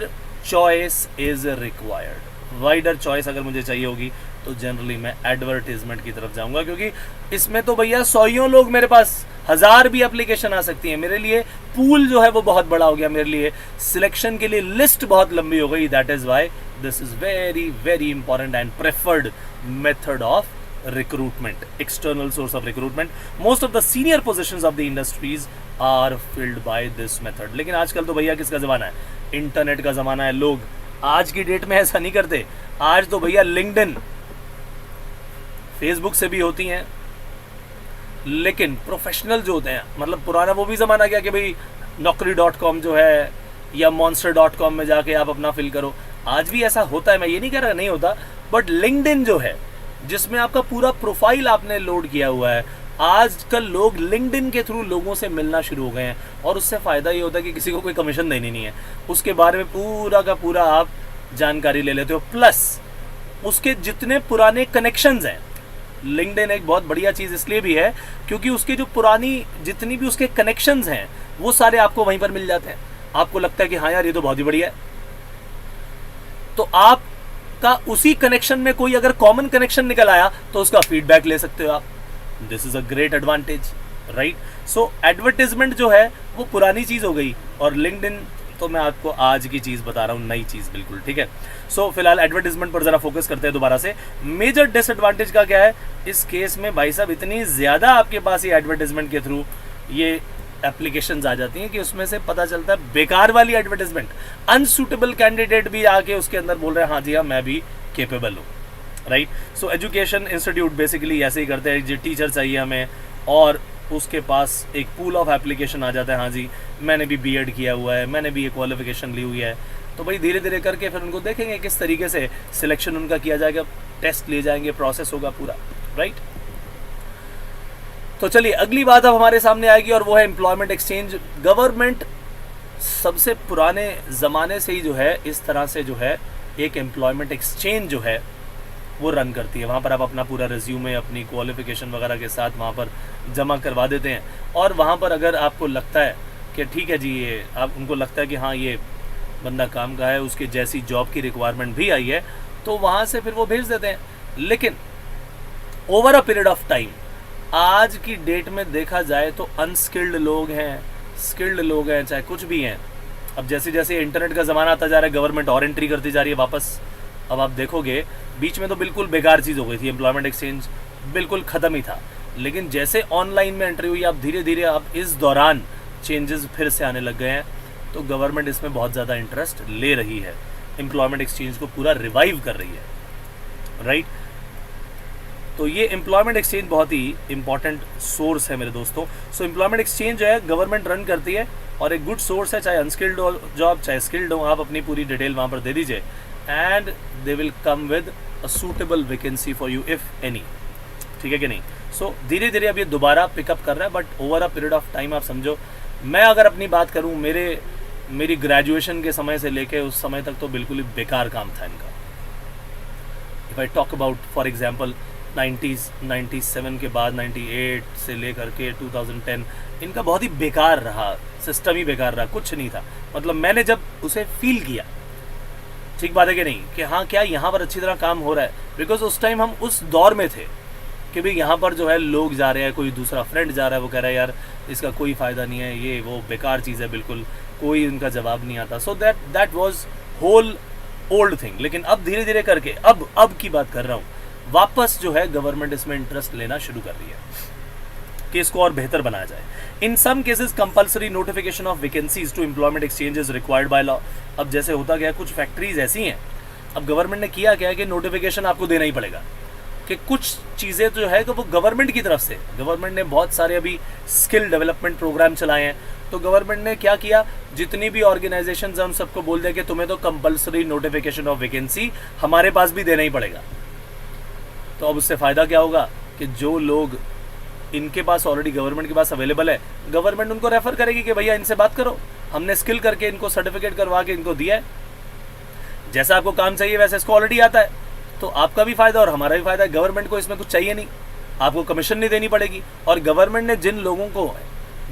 choice is required. Wider choice अगर मुझे चाहिए होगी तो जनरली मैं एडवर्टीजमेंट की तरफ जाऊंगा, क्योंकि इसमें तो भैया सौयों लोग, मेरे पास 1000 भी एप्लीकेशन आ सकती है। मेरे लिए पूल जो है वो बहुत बड़ा हो गया, मेरे लिए सिलेक्शन के लिए लिस्ट बहुत लंबी हो गई। That is why this is very very important and preferred method of recruitment, external source of recruitment. Most of the senior positions of the industries are filled by this method. लेकिन आजकल तो भैया किसका ज़माना है, इंटरनेट का ज़माना है। लोग आज की डेट में ऐसा नहीं करते, आज तो भैया लिंक्डइन फेसबुक से भी होती हैं। लेकिन प्रोफेशनल जो होते हैं, मतलब पुराना वो भी ज़माना गया कि भाई naukri.com जो है या monster.com में जाके आप अपना फिल करो। आज भी ऐसा होता है, मैं ये नहीं कह रहा नहीं होता, बट लिंक्डइन जो है जिसमें आपका पूरा प्रोफाइल आपने लोड किया हुआ है, आजकल लोग लिंक्डइन के थ्रू लोगों से मिलना शुरू हो गए हैं। और उससे फ़ायदा ये होता है कि किसी को कोई कमीशन देनी नहीं है, उसके बारे में पूरा का पूरा आप जानकारी ले लेते हो। प्लस उसके जितने पुराने कनेक्शंस हैं, लिंक्डइन एक बहुत बढ़िया चीज़ इसलिए भी है क्योंकि उसके जो पुरानी जितनी भी उसके कनेक्शंस हैं वो सारे आपको वहीं पर मिल जाते हैं। आपको लगता है कि हाँ यार ये तो बहुत ही बढ़िया है, तो आप का उसी कनेक्शन में कोई अगर कॉमन कनेक्शन निकल आया तो उसका फीडबैक ले सकते हो आप। This is a great advantage, right. So advertisement जो है वो पुरानी चीज़ हो गई, और लिंक्डइन तो मैं आपको आज की चीज़ बता रहा हूँ, नई चीज़ बिल्कुल, ठीक है। सो फिलहाल एडवर्टीजमेंट पर ज़रा फोकस करते हैं दोबारा से। मेजर डिसएडवांटेज का क्या है इस केस में भाई साहब, इतनी ज़्यादा आपके पास ये एडवर्टीजमेंट के थ्रू ये एप्लीकेशंस आ जाती हैं कि उसमें से पता चलता है बेकार वाली एडवर्टीजमेंट, अनसूटेबल कैंडिडेट भी आके उसके अंदर बोल रहे हैं हाँ जी हाँ मैं भी केपेबल हूँ, right. So education institute basically ऐसे ही करते हैं, जो टीचर चाहिए हमें, और उसके पास एक पूल ऑफ एप्लीकेशन आ जाता है, हाँ जी मैंने भी बीएड किया हुआ है, मैंने भी ये क्वालिफिकेशन ली हुई है। तो भाई धीरे धीरे करके फिर उनको देखेंगे किस तरीके से सिलेक्शन उनका किया जाएगा, टेस्ट लिए जाएंगे, प्रोसेस होगा पूरा, राइट। तो चलिए अगली बात अब हमारे सामने आएगी और वो है एम्प्लॉयमेंट एक्सचेंज। गवर्नमेंट सबसे पुराने ज़माने से ही जो है इस तरह से जो है एक एम्प्लॉयमेंट एक्सचेंज जो है वो रन करती है। वहाँ पर आप अपना पूरा रिज्यूमे अपनी क्वालिफिकेशन वगैरह के साथ वहाँ पर जमा करवा देते हैं, और वहाँ पर अगर आपको लगता है कि ठीक है जी ये आप उनको लगता है कि हाँ ये बंदा काम का है, उसकी जैसी जॉब की रिक्वायरमेंट भी आई है, तो वहाँ से फिर वो भेज देते हैं। लेकिन over a period of time आज की डेट में देखा जाए तो अनस्किल्ड लोग हैं, स्किल्ड लोग हैं, चाहे कुछ भी हैं। अब जैसे जैसे इंटरनेट का ज़माना आता जा रहा है, गवर्नमेंट और एंट्री करती जा रही है वापस। अब आप देखोगे बीच में तो बिल्कुल बेकार चीज़ हो गई थी, एम्प्लॉयमेंट एक्सचेंज बिल्कुल ख़त्म ही था। लेकिन जैसे ऑनलाइन में एंट्री हुई, आप धीरे धीरे अब इस दौरान चेंजेस फिर से आने लग गए हैं, तो गवर्नमेंट इसमें बहुत ज़्यादा इंटरेस्ट ले रही है, एम्प्लॉयमेंट एक्सचेंज को पूरा रिवाइव कर रही है, राइट। तो ये एम्प्लॉयमेंट एक्सचेंज बहुत ही इंपॉर्टेंट सोर्स है मेरे दोस्तों। सो एम्प्लॉयमेंट एक्सचेंज जो है गवर्नमेंट रन करती है और एक गुड सोर्स है, चाहे अनस्किल्ड हो जॉब चाहे स्किल्ड हो, आप अपनी पूरी डिटेल वहाँ पर दे दीजिए and they will come with a suitable vacancy for you if any, ठीक है कि नहीं। सो धीरे धीरे अब ये दोबारा पिकअप कर रहा है, but over a period of time आप समझो, मैं अगर अपनी बात करूँ, मेरे मेरी ग्रेजुएशन के समय से लेके उस समय तक तो बिल्कुल ही बेकार काम था इनका। If I talk about for example 90s 97 के बाद 98 से लेकर के 2010, इनका बहुत ही बेकार रहा, सिस्टम ही बेकार रहा, कुछ नहीं था। मतलब मैंने जब उसे फील किया, ठीक बात है कि नहीं, कि हाँ क्या यहाँ पर अच्छी तरह काम हो रहा है, बिकॉज उस टाइम हम उस दौर में थे कि भाई यहाँ पर जो है लोग जा रहे हैं, कोई दूसरा फ्रेंड जा रहा है, वो कह रहा है यार इसका कोई फ़ायदा नहीं है, ये वो बेकार चीज़ है, बिल्कुल कोई इनका जवाब नहीं आता। So that was whole old thing. लेकिन अब धीरे धीरे करके अब की बात कर रहा हूँ, वापस जो है गवर्नमेंट इसमें इंटरेस्ट लेना शुरू कर रही है कि इसको और बेहतर बनाया जाए। In some cases compulsory notification of vacancies to employment exchange is required by law. अब जैसे होता गया, कुछ फैक्ट्रीज ऐसी हैं, अब गवर्नमेंट ने किया क्या है कि नोटिफिकेशन आपको देना ही पड़ेगा, कि कुछ चीज़ें जो है तो वो गवर्नमेंट की तरफ से, गवर्नमेंट ने बहुत सारे अभी स्किल डेवलपमेंट प्रोग्राम चलाए हैं, तो गवर्नमेंट ने क्या किया, जितनी भी ऑर्गेनाइजेशंस हैं उन सबको बोल दिया कि तुम्हें तो कंपल्सरी नोटिफिकेशन ऑफ वैकेंसी हमारे पास भी देना ही पड़ेगा। तो अब उससे फ़ायदा क्या होगा कि जो लोग इनके पास ऑलरेडी गवर्नमेंट के पास अवेलेबल है, गवर्नमेंट उनको रेफर करेगी कि भैया इनसे बात करो, हमने स्किल करके इनको सर्टिफिकेट करवा के इनको दिया है, जैसा आपको काम चाहिए वैसे इसको ऑलरेडी आता है, तो आपका भी फायदा और हमारा भी फायदा है। गवर्नमेंट को इसमें कुछ चाहिए नहीं, आपको कमीशन नहीं देनी पड़ेगी, और गवर्नमेंट ने जिन लोगों को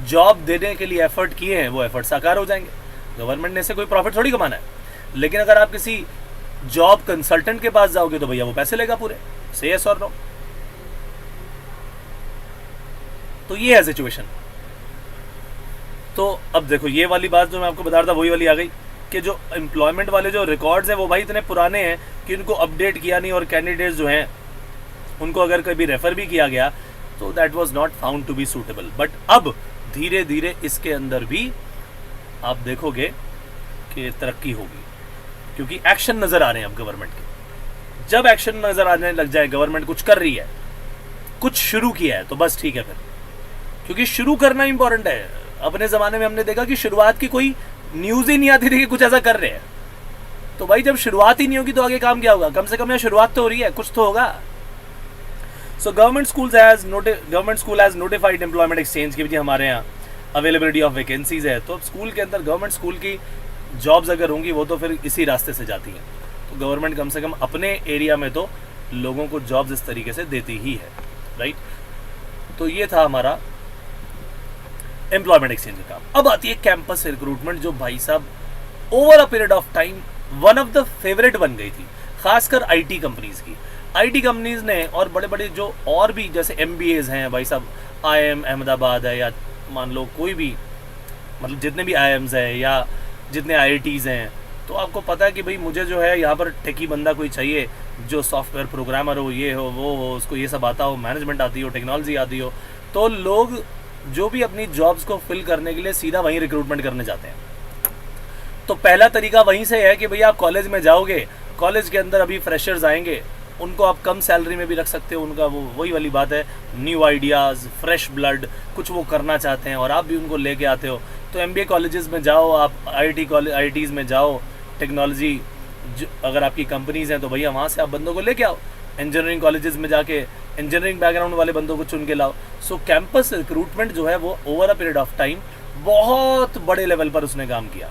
जॉब देने के लिए एफर्ट किए हैं वो एफर्ट साकार हो जाएंगे। गवर्नमेंट ने से कोई प्रॉफिट थोड़ी कमाना है, लेकिन अगर आप किसी जॉब कंसल्टेंट के पास जाओगे तो भैया वो पैसे लेगा पूरे, से यस और नो। तो ये है सिचुएशन। तो अब देखो ये वाली बात जो मैं आपको बता रहा था वही वाली आ गई कि जो एम्प्लॉयमेंट वाले जो रिकॉर्ड्स हैं वो भाई इतने पुराने हैं कि उनको अपडेट किया नहीं, और कैंडिडेट्स जो हैं उनको अगर कभी रेफर भी किया गया तो that was not found to be suitable. But अब धीरे धीरे इसके अंदर भी आप देखोगे कि तरक्की होगी, क्योंकि एक्शन नज़र आ रहे हैं अब गवर्नमेंट के। जब एक्शन नज़र आने लग जाए, गवर्नमेंट कुछ कर रही है, कुछ शुरू किया है, तो बस ठीक है फिर, क्योंकि शुरू करना इंपॉर्टेंट है। अपने ज़माने में हमने देखा कि शुरुआत की कोई न्यूज़ ही नहीं आती थी कि कुछ ऐसा कर रहे हैं, तो भाई जब शुरुआत ही नहीं होगी तो आगे काम क्या होगा? कम से कम यहाँ शुरुआत तो हो रही है, कुछ तो होगा। So government school has notified employment exchange की भी हमारे यहाँ अवेलेबिलिटी ऑफ वैकेंसीज है, तो अब स्कूल के अंदर गवर्नमेंट स्कूल की जॉब्स अगर होंगी वो तो फिर इसी रास्ते से जाती हैं, तो गवर्नमेंट कम से कम अपने एरिया में तो लोगों को जॉब्स इस तरीके से देती ही है, राइट। तो ये था हमारा एम्प्लॉयमेंट एक्सचेंज का काम। अब आती है कैंपस रिक्रूटमेंट, जो भाई साहब over a period of time one of the favourite बन गई थी, खासकर आईटी कंपनीज की। आईटी कंपनीज ने और बड़े बड़े जो और भी जैसे एमबीएज हैं भाई साहब, आईएम अहमदाबाद है, या मान लो कोई भी, मतलब जितने भी आईएम्स हैं या जितने आईआईटीज़ हैं, तो आपको पता है कि भाई मुझे जो है यहाँ पर टेकी बंदा कोई चाहिए, जो सॉफ्टवेयर प्रोग्रामर हो, ये हो वो हो, उसको ये सब आता हो, मैनेजमेंट आती हो, टेक्नोलॉजी आती हो, तो लोग जो भी अपनी जॉब्स को फिल करने के लिए सीधा वहीं रिक्रूटमेंट करने जाते हैं। तो पहला तरीका वहीं से है कि भैया आप कॉलेज में जाओगे, कॉलेज के अंदर अभी फ्रेशर्स आएंगे, उनको आप कम सैलरी में भी रख सकते हो, उनका वो वही वाली बात है, न्यू आइडियाज़, फ्रेश ब्लड, कुछ वो करना चाहते हैं और आप भी उनको लेके आते हो। तो एमबीए कॉलेजेस में जाओ, आप आईआईटीज़ में जाओ, टेक्नोलॉजी अगर आपकी कंपनीज़ हैं तो भैया वहाँ से आप बंदों को लेके आओ, इंजीनियरिंग कॉलेजेस में जाके इंजीनियरिंग बैकग्राउंड वाले बंदों को चुन के लाओ। सो कैंपस रिक्रूटमेंट जो है वो over a period of time बहुत बड़े लेवल पर उसने काम किया।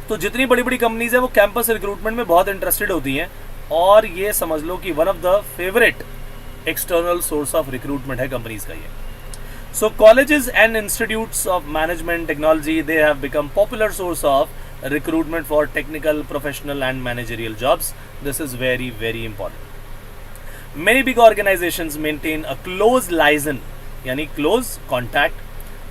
तो जितनी बड़ी बड़ी कंपनीज है वो कैंपस रिक्रूटमेंट में बहुत इंटरेस्टेड होती हैं, और ये समझ लो कि one of the favourite external source of recruitment है कंपनीज का ये। So colleges and institutes of management technology, they have become popular source of recruitment for technical, professional and managerial jobs. This is very, very important. Many big organizations maintain a close liaison, yani close contact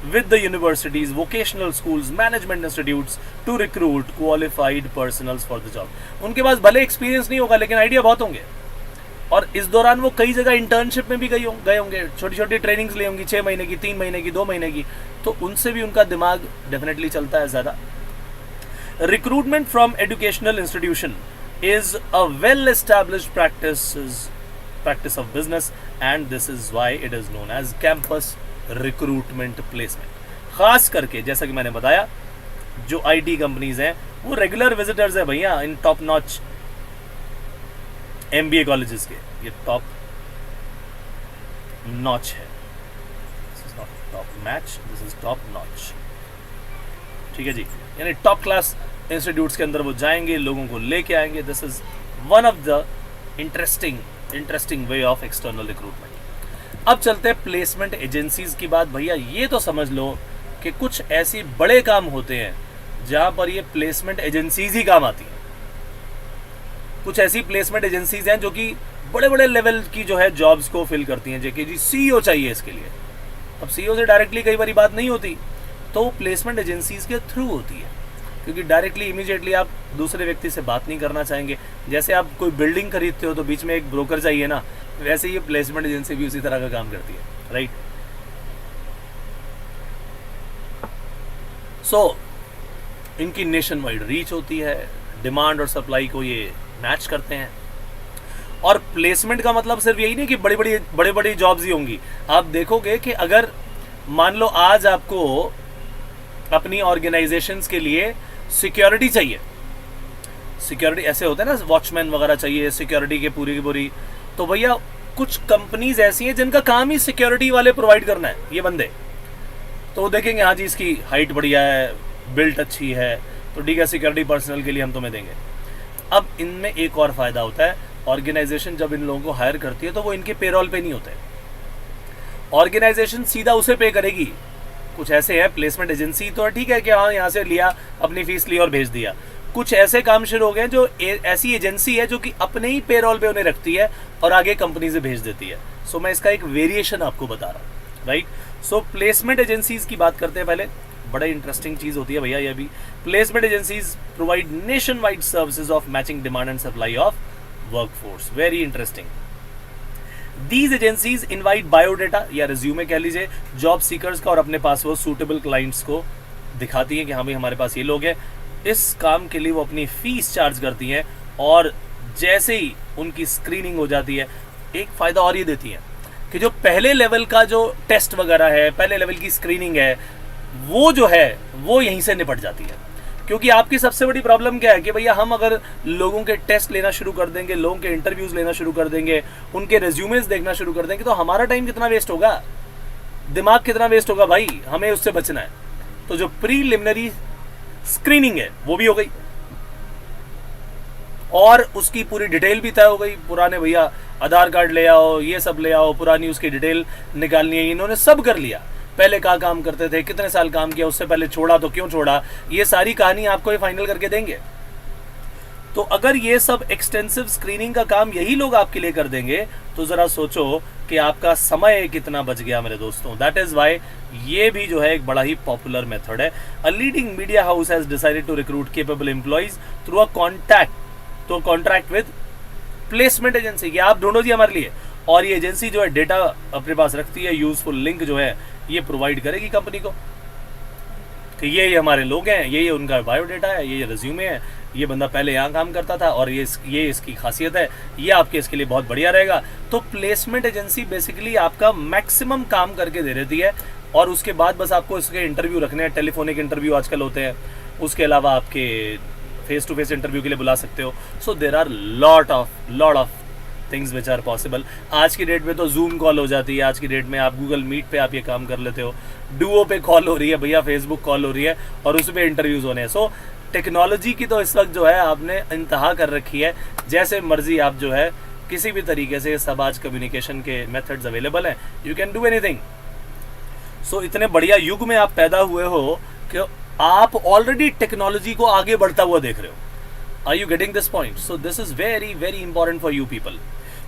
with the universities, vocational schools, management institutes to recruit qualified personals for the job. उनके पास भले एक्सपीरियंस नहीं होगा लेकिन आइडिया बहुत होंगे, और इस दौरान वो कई जगह इंटर्नशिप में भी गए होंगे, छोटी छोटी ट्रेनिंग्स ली होंगी, 6 महीने की, 3 महीने की, 2 महीने की, तो उनसे भी उनका दिमाग डेफिनेटली चलता है ज़्यादा। Recruitment from educational institution is a well-established practice of business, and this is why it is known as campus recruitment placement. खास करके जैसा कि मैंने बताया, जो आईटी कंपनीज हैं वो रेगुलर विजिटर्स हैं भैया इन टॉप नॉच एमबीए कॉलेजेस के। ये टॉप नॉच है, this is not top match, this is top notch, ठीक है जी, यानी टॉप क्लास इंस्टीट्यूट्स के अंदर वो जाएंगे, लोगों को लेके आएंगे। This is one of the interesting way of external recruitment. अब चलते हैं प्लेसमेंट एजेंसीज की बात। भैया ये तो समझ लो कि कुछ ऐसी बड़े काम होते हैं जहां पर ये प्लेसमेंट एजेंसीज ही काम आती हैं। कुछ ऐसी प्लेसमेंट एजेंसीज हैं जो कि बड़े बड़े लेवल की जो है जॉब्स को फिल करती हैं, जैसे जी सीईओ चाहिए इसके लिए। अब सीईओ से डायरेक्टली कई बार बात नहीं होती, तो प्लेसमेंट एजेंसीज के थ्रू होती है, क्योंकि डायरेक्टली इमीडिएटली आप दूसरे व्यक्ति से बात नहीं करना चाहेंगे। जैसे आप कोई बिल्डिंग खरीदते हो तो बीच में एक ब्रोकर चाहिए ना, वैसे ही ये प्लेसमेंट एजेंसी भी उसी तरह का काम करती है, राइट। सो इनकी नेशन वाइड रीच होती है, डिमांड और सप्लाई को ये मैच करते हैं। और प्लेसमेंट का मतलब सिर्फ यही नहीं कि बड़ी बड़ी जॉब्स ही होंगी। आप देखोगे कि अगर मान लो आज आपको अपनी ऑर्गेनाइजेशंस के लिए सिक्योरिटी चाहिए, सिक्योरिटी ऐसे होते हैं ना, वॉचमैन वगैरह चाहिए सिक्योरिटी के पूरी की पूरी, तो भैया कुछ कंपनीज ऐसी हैं जिनका काम ही सिक्योरिटी वाले प्रोवाइड करना है, ये बंदे। तो वो देखेंगे हाँ जी इसकी हाइट बढ़िया है, बिल्ट अच्छी है, तो ठीक है सिक्योरिटी पर्सनल के लिए हम तुम्हें देंगे। अब इनमें एक और फायदा होता है, ऑर्गेनाइजेशन जब इन लोगों को हायर करती है तो वो इनके पेरोल पे नहीं होते, ऑर्गेनाइजेशन सीधा उसे पे करेगी। कुछ ऐसे है प्लेसमेंट एजेंसी तो ठीक है कि हाँ यहाँ से लिया, अपनी फीस ली और भेज दिया। कुछ ऐसे काम शुरू हो गए जो ऐसी एजेंसी है जो कि अपने ही पेरोल पे उन्हें रखती है और आगे कंपनी से भेज देती है। सो मैं इसका एक वेरिएशन आपको बता रहा हूँ, राइट। सो प्लेसमेंट एजेंसीज की बात करते हैं पहले, बड़ा इंटरेस्टिंग चीज होती है भैया ये भी। Placement agencies provide nation wide services of matching demand and supply of workforce. Very interesting. These agencies invite biodata या रिज्यूमे कह लीजिए जॉब सीकर्स का और अपने पास वो सूटेबल क्लाइंट्स को दिखाती हैं कि हाँ भाई हमारे पास ये लोग हैं। इस काम के लिए वो अपनी फीस चार्ज करती हैं और जैसे ही उनकी स्क्रीनिंग हो जाती है, एक फ़ायदा और ये देती हैं कि जो पहले लेवल का जो टेस्ट वगैरह है, पहले लेवल की स्क्रीनिंग है, वो जो है वो यहीं से निपट जाती है। क्योंकि आपकी सबसे बड़ी प्रॉब्लम क्या है कि भैया हम अगर लोगों के टेस्ट लेना शुरू कर देंगे, लोगों के इंटरव्यूज लेना शुरू कर देंगे, उनके रेज्यूमेस देखना शुरू कर देंगे, तो हमारा टाइम कितना वेस्ट होगा, दिमाग कितना वेस्ट होगा भाई, हमें उससे बचना है। तो जो प्रीलिमिनरी स्क्रीनिंग है वो भी हो गई और उसकी पूरी डिटेल भी तय हो गई। पुराने भैया आधार कार्ड ले आओ, ये सब ले आओ, पुरानी उसकी डिटेल निकालनी है, इन्होंने सब कर लिया। पहले कहाँ काम करते थे, कितने साल काम किया, उससे पहले छोड़ा तो क्यों छोड़ा, ये सारी कहानी आपको ये फाइनल करके देंगे। तो अगर ये सब एक्सटेंसिव स्क्रीनिंग का काम यही लोग आपके लिए कर देंगे तो जरा सोचो कि आपका समय कितना बच गया मेरे दोस्तों। दैट इज वाई ये भी जो है एक बड़ा ही पॉपुलर मेथड है। A leading media house has decided to recruit capable employees through a contract with placement agency. ये आप ढूंढो जी हमारे लिए, और ये एजेंसी जो है डेटा अपने पास रखती है, यूजफुल लिंक जो है ये प्रोवाइड करेगी कंपनी को कि ये हमारे लोग हैं, ये उनका बायोडेटा है, ये रिज्यूमे है, ये बंदा पहले यहाँ काम करता था और ये इसकी खासियत है, ये आपके इसके लिए बहुत बढ़िया रहेगा। तो प्लेसमेंट एजेंसी बेसिकली आपका मैक्सिमम काम करके दे देती है और उसके बाद बस आपको इसके इंटरव्यू रखने हैं। टेलीफोनिक इंटरव्यू आजकल होते हैं, उसके अलावा आपके फेस टू फेस इंटरव्यू के लिए बुला सकते हो। So there are lot of things which are possible. आज की डेट में तो जूम कॉल हो जाती है, आज की डेट में आप गूगल मीट पे आप ये काम कर लेते हो, डुओ पे कॉल हो रही है भैया, फेसबुक कॉल हो रही है और उस पर इंटरव्यूज होने हैं। सो टेक्नोलॉजी की तो इस वक्त जो है आपने इंतहा कर रखी है, जैसे मर्जी आप जो है किसी भी तरीके से सब आज कम्युनिकेशन के मेथड्स अवेलेबल हैं, यू कैन डू एनीथिंग। सो इतने बढ़िया युग में आप पैदा हुए हो कि आप ऑलरेडी टेक्नोलॉजी को आगे बढ़ता हुआ देख रहे हो। Are you getting this point? So this is very very important for you people.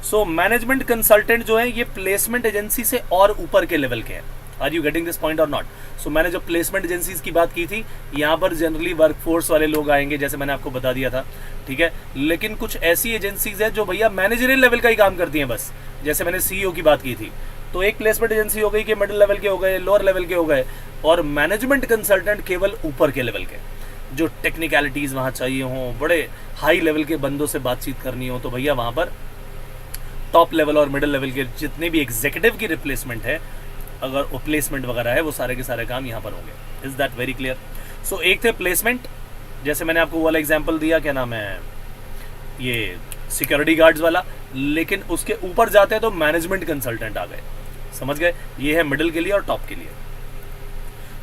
So management consultant जो है ये प्लेसमेंट एजेंसी से और ऊपर के लेवल के हैं। Are you getting this point or not? So मैंने जो प्लेसमेंट एजेंसीज की बात की थी, यहाँ पर जनरली वर्कफोर्स वाले लोग आएंगे, जैसे मैंने आपको बता दिया था, ठीक है। लेकिन कुछ ऐसी एजेंसीज हैं जो भैया मैनेजरियल लेवल का ही काम करती हैं बस, जैसे मैंने सीईओ की बात की थी। तो एक प्लेसमेंट एजेंसी हो गई कि मिडिल लेवल के हो गए, लोअर लेवल के हो गए, और मैनेजमेंट कंसल्टेंट केवल ऊपर के लेवल के, जो टेक्निकलिटीज़ वहाँ चाहिए हों, बड़े हाई लेवल के बंदों से बातचीत करनी हो, तो भैया वहाँ पर टॉप लेवल और मिडिल लेवल के जितने भी एग्जीक्यूटिव की रिप्लेसमेंट है, अगर वो प्लेसमेंट वगैरह है, वो सारे के सारे काम यहाँ पर होंगे। Is that very clear? So एक थे प्लेसमेंट, जैसे मैंने आपको वाला एग्जाम्पल दिया, क्या नाम है, ये सिक्योरिटी गार्ड्स वाला, लेकिन उसके ऊपर जाते हैं तो मैनेजमेंट कंसल्टेंट आ गए, समझ गए? ये है मिडिल के लिए और टॉप के लिए।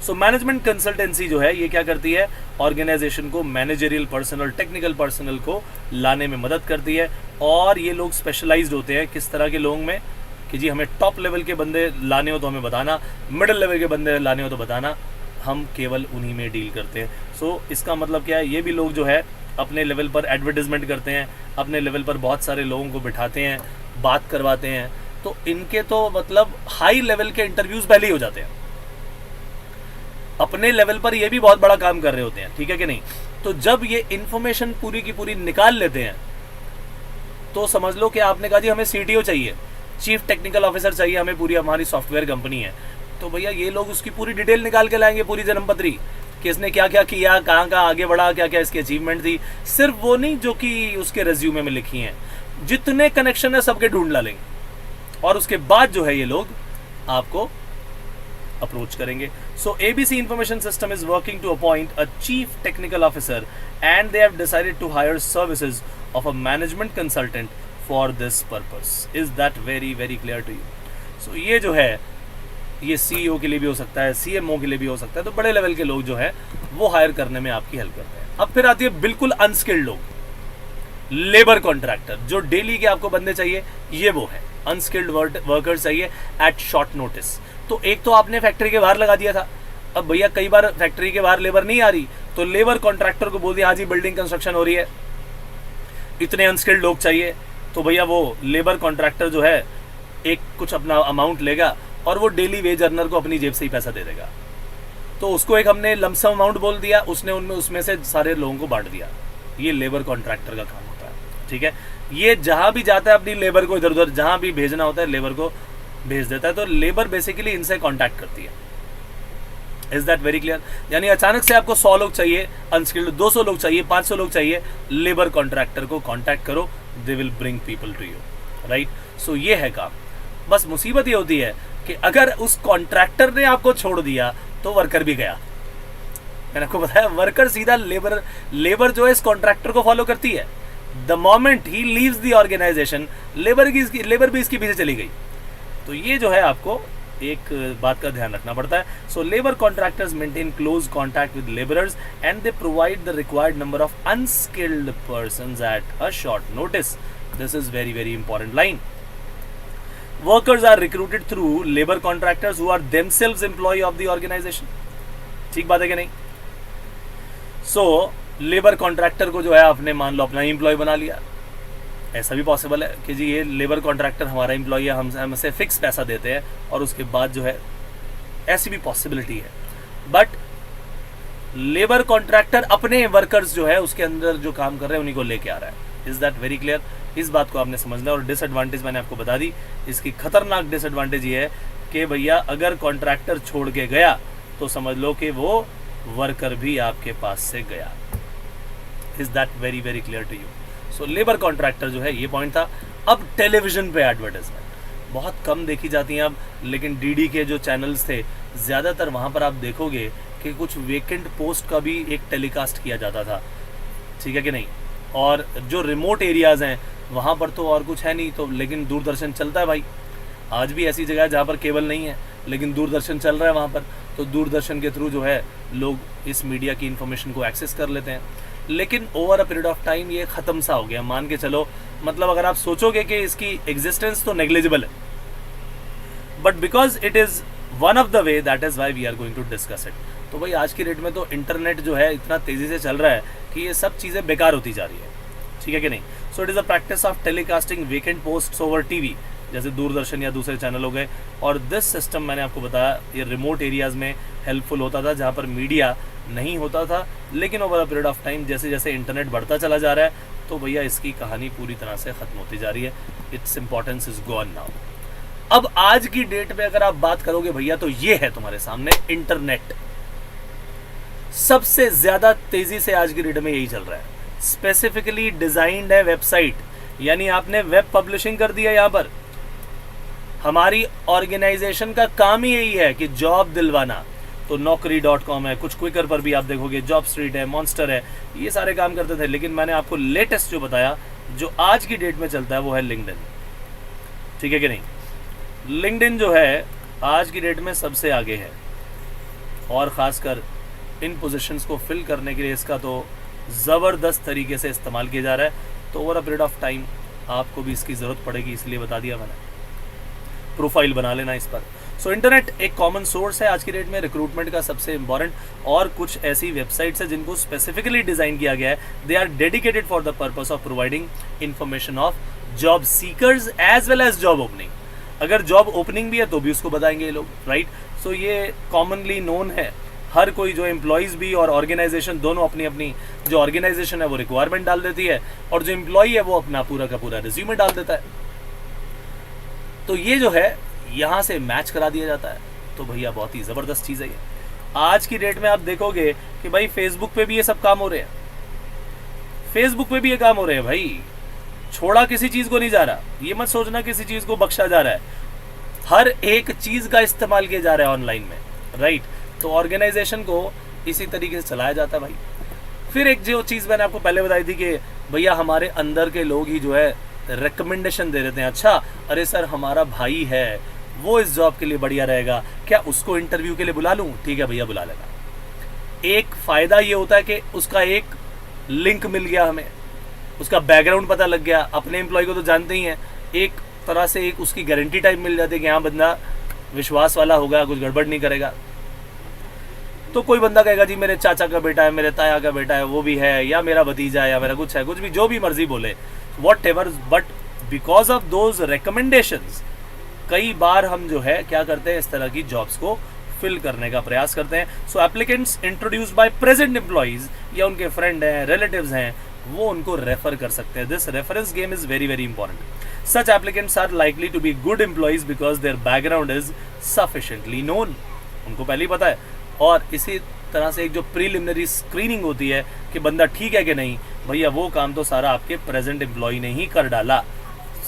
सो मैनेजमेंट कंसल्टेंसी जो है ये क्या करती है, ऑर्गेनाइजेशन को मैनेजरियल पर्सनल, टेक्निकल पर्सनल को लाने में मदद करती है। और ये लोग स्पेशलाइज्ड होते हैं किस तरह के लोगों में कि जी हमें टॉप लेवल के बंदे लाने हो तो हमें बताना, मिडिल लेवल के बंदे लाने हो तो बताना, हम केवल उन्हीं में डील करते हैं। सो इसका मतलब क्या है, ये भी लोग जो है अपने लेवल पर एडवर्टाइजमेंट करते हैं, अपने लेवल पर बहुत सारे लोगों को बिठाते हैं, बात करवाते हैं, तो इनके तो मतलब हाई लेवल के इंटरव्यूज पहले ही हो जाते हैं। अपने लेवल पर ये भी बहुत बड़ा काम कर रहे होते हैं, ठीक है कि नहीं। तो जब ये इंफॉर्मेशन पूरी की पूरी निकाल लेते हैं तो समझ लो कि आपने कहा जी हमें सीटीओ चाहिए, चीफ टेक्निकल ऑफिसर चाहिए, हमें पूरी हमारी सॉफ्टवेयर कंपनी है, तो भैया ये लोग उसकी पूरी डिटेल निकाल के लाएंगे, पूरी जन्मपत्री कि इसने क्या क्या किया, कहाँ कहाँ आगे बढ़ा, क्या क्या इसकी अचीवमेंट थी। सिर्फ वो नहीं जो कि उसके रेज्यूमे में लिखी हैं, जितने कनेक्शन है सबके ढूंढ ला लेंगे और उसके बाद जो है ये लोग आपको अप्रोच करेंगे। So ABC information system is working to appoint a chief technical officer and they have decided to hire services of a management consultant for this purpose. Is that very very clear to you? So ये जो है ये सीईओ के लिए भी हो सकता है, सीएमओ के लिए भी हो सकता है, तो बड़े लेवल के लोग जो है वो हायर करने में आपकी हेल्प करते हैं। अब फिर आती है बिल्कुल अनस्किल्ड लोग, लेबर कॉन्ट्रैक्टर, जो डेली के आपको बंदे चाहिए, ये वो है अनस्किल्ड वर्कर्स चाहिए एट शॉर्ट नोटिस। तो एक तो आपने फैक्ट्री के बाहर लगा दिया था, अब भैया कई बार फैक्ट्री के बाहर लेबर नहीं आ रही, तो लेबर कॉन्ट्रैक्टर को बोल दिया हाँ जी बिल्डिंग कंस्ट्रक्शन हो रही है, इतने अनस्किल्ड लोग चाहिए, तो भैया वो लेबर कॉन्ट्रैक्टर जो है एक कुछ अपना अमाउंट लेगा और वो डेली वेज अर्नर को अपनी जेब से ही पैसा दे देगा। तो उसको एक हमने लमसम अमाउंट बोल दिया, उसने उसमें से सारे लोगों को बांट दिया। ये लेबर कॉन्ट्रैक्टर का काम होता है, ठीक है। ये जहां भी जाता है अपनी लेबर को इधर उधर जहां भी भेजना होता है लेबर को भेज देता है। तो लेबर बेसिकली इनसे कॉन्टैक्ट करती है। Is that very clear? यानी अचानक से आपको 100 लोग चाहिए अनस्किल्ड, 200 लोग चाहिए, 500 लोग चाहिए, लेबर कॉन्ट्रैक्टर को कॉन्टैक्ट करो, they will bring people to you, right. So ये है काम। बस मुसीबत ये होती है कि अगर उस कॉन्ट्रैक्टर ने आपको छोड़ दिया तो वर्कर भी गया। मैंने आपको बताया वर्कर सीधा लेबर जो है इस कॉन्ट्रैक्टर को फॉलो करती है। The moment he leaves the organization, labour भी इसके पीछे चली गई। तो ये जो है आपको एक बात का ध्यान रखना पड़ता है। So labour contractors maintain close contact with labourers and they provide the required number of unskilled persons at a short notice. This is very very important line. Workers are recruited through labor contractors who are themselves employee of the organization. ठीक बात है कि नहीं? So लेबर कॉन्ट्रैक्टर को जो है आपने मान लो अपना एम्प्लॉय बना लिया। ऐसा भी पॉसिबल है कि जी ये लेबर कॉन्ट्रैक्टर हमारा एम्प्लॉय है, हम हमसे फिक्स पैसा देते हैं और उसके बाद जो है ऐसी भी पॉसिबिलिटी है। बट लेबर कॉन्ट्रैक्टर अपने वर्कर्स जो है उसके अंदर जो काम कर रहे हैं उन्हीं को लेके आ रहा है। Is that very clear? इस बात को आपने समझना। और डिसएडवांटेज मैंने आपको बता दी। इसकी खतरनाक डिसएडवांटेज ये है कि भैया अगर कॉन्ट्रैक्टर छोड़ के गया तो समझ लो कि वो वर्कर भी आपके पास से गया। Is that very very clear to you? So labour contractor जो है ये पॉइंट था। अब टेलीविजन पे एडवर्टाइजमेंट बहुत कम देखी जाती हैं अब, लेकिन डीडी के जो चैनल्स थे ज़्यादातर वहाँ पर आप देखोगे कि कुछ वेकेंट पोस्ट का भी एक टेलीकास्ट किया जाता था, ठीक है कि नहीं। और जो रिमोट एरियाज़ हैं वहाँ पर तो और कुछ है नहीं, तो लेकिन दूरदर्शन चलता है भाई। आज भी ऐसी जगह है जहाँ पर केबल नहीं है लेकिन दूरदर्शन चल रहा है वहाँ पर, तो दूरदर्शन के थ्रू जो है लोग इस मीडिया की इन्फॉर्मेशन को एक्सेस कर लेते हैं। लेकिन over a period of time ये ख़त्म सा हो गया, मान के चलो। मतलब अगर आप सोचोगे कि इसकी एग्जिस्टेंस तो नेग्लिजिबल है, but because it is one of the way, that is why we are going to discuss it. तो भाई आज की डेट में तो इंटरनेट जो है इतना तेज़ी से चल रहा है कि ये सब चीज़ें बेकार होती जा रही है, ठीक है कि नहीं। So it is a practice of telecasting weekend post over TV, जैसे दूरदर्शन या दूसरे चैनल हो गए। और दिस सिस्टम मैंने आपको बताया ये रिमोट एरियाज़ में हेल्पफुल होता था जहाँ पर मीडिया नहीं होता था। लेकिन over a period of time जैसे जैसे इंटरनेट बढ़ता चला जा रहा है तो भैया इसकी कहानी पूरी तरह से ख़त्म होती जा रही है। It's importance is gone now. अब आज की डेट में अगर आप बात करोगे भैया तो ये है तुम्हारे सामने इंटरनेट। सबसे ज़्यादा तेज़ी से आज की डेट में यही चल रहा है। स्पेसिफिकली डिज़ाइंड है वेबसाइट, यानी आपने वेब पब्लिशिंग कर दिया। यहाँ पर हमारी ऑर्गेनाइजेशन का काम ही यही है कि जॉब दिलवाना। तो naukri.com है, कुछ क्विकर पर भी आप देखोगे, जॉब स्ट्रीट है, मॉन्स्टर है, ये सारे काम करते थे। लेकिन मैंने आपको लेटेस्ट जो बताया जो आज की डेट में चलता है वो है लिंक्डइन, ठीक है कि नहीं। लिंक्डइन जो है आज की डेट में सबसे आगे है। और ख़ासकर इन पोजीशंस को फिल करने के लिए इसका तो ज़बरदस्त तरीके से इस्तेमाल किया जा रहा है। तो over a period of time आपको भी इसकी ज़रूरत पड़ेगी, इसलिए बता दिया मैंने। प्रोफाइल बना लेना इस पर। सो इंटरनेट एक कॉमन सोर्स है आज की डेट में रिक्रूटमेंट का सबसे इंपॉर्टेंट, और कुछ ऐसी वेबसाइट्स है जिनको स्पेसिफिकली डिज़ाइन किया गया है। They are dedicated for the purpose of providing information of job seekers as well as job opening. अगर जॉब ओपनिंग भी है तो भी उसको बताएंगे ये लोग, राइट। सो ये कॉमनली नोन है, हर कोई जो एम्प्लॉयज़ भी और ऑर्गेनाइजेशन दोनों अपनी अपनी, जो ऑर्गेनाइजेशन है वो रिक्वायरमेंट डाल देती है और जो एम्प्लॉई है वो अपना पूरा का पूरा रिज्यूमे डाल देता है। तो ये जो है यहाँ से मैच करा दिया जाता है। तो भैया बहुत ही ज़बरदस्त चीज़ है ये। आज की डेट में आप देखोगे कि भाई फेसबुक पे भी ये सब काम हो रहे हैं, फेसबुक पे भी ये काम हो रहे हैं भाई। छोड़ा किसी चीज़ को नहीं जा रहा, ये मत सोचना किसी चीज़ को बख्शा जा रहा है, हर एक चीज़ का इस्तेमाल किया जा रहा है ऑनलाइन में, राइट। तो ऑर्गेनाइजेशन को इसी तरीके से चलाया जाता है भाई। फिर एक जो चीज़ मैंने आपको पहले बताई थी कि भैया हमारे अंदर के लोग ही जो है रिकमेंडेशन दे देते हैं। अच्छा, अरे सर हमारा भाई है वो इस जॉब के लिए बढ़िया रहेगा, क्या उसको इंटरव्यू के लिए बुला लूँ? ठीक है भैया बुला लेना। एक फ़ायदा ये होता है कि उसका एक लिंक मिल गया, हमें उसका बैकग्राउंड पता लग गया। अपने एम्प्लॉय को तो जानते ही हैं, एक तरह से एक उसकी गारंटी टाइप मिल जाती है कि हाँ बंदा विश्वास वाला होगा, कुछ गड़बड़ नहीं करेगा। तो कोई बंदा कहेगा जी मेरे चाचा का बेटा है, मेरे ताया का बेटा है, वो भी है, या मेरा भतीजा है, या मेरा कुछ है, कुछ भी जो भी मर्जी बोले, what ever, but because of those recommendations कई बार हम जो है क्या करते हैं, इस तरह की जॉब्स को फिल करने का प्रयास करते हैं। So applicants introduced by present employees या उनके फ्रेंड हैं, रिलेटिव्स हैं, वो उनको रेफर कर सकते हैं। This reference game is very very important. Such applicants are likely to be good employees because their background is sufficiently known, उनको पहले ही पता है। और इसी तरह से एक जो प्रीलिमिनरी स्क्रीनिंग होती है कि बंदा ठीक है कि नहीं, भैया वो काम तो सारा आपके प्रेजेंट एम्प्लॉय ने ही कर डाला।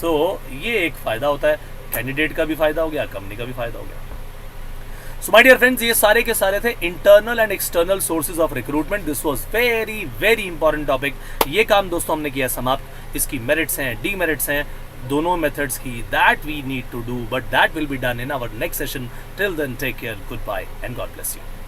सो ये एक फ़ायदा होता है, कैंडिडेट का भी फ़ायदा हो गया, कंपनी का भी फ़ायदा हो गया। सो माय डियर फ्रेंड्स, ये सारे के सारे थे internal and external sources of recruitment. This was very very important topic. ये काम दोस्तों हमने किया समाप्त। इसकी मेरिट्स हैं, डीमेरिट्स हैं, दोनों मेथड्स की, that we need to do, but that will be done in our next session. Till then take care, goodbye and God bless you.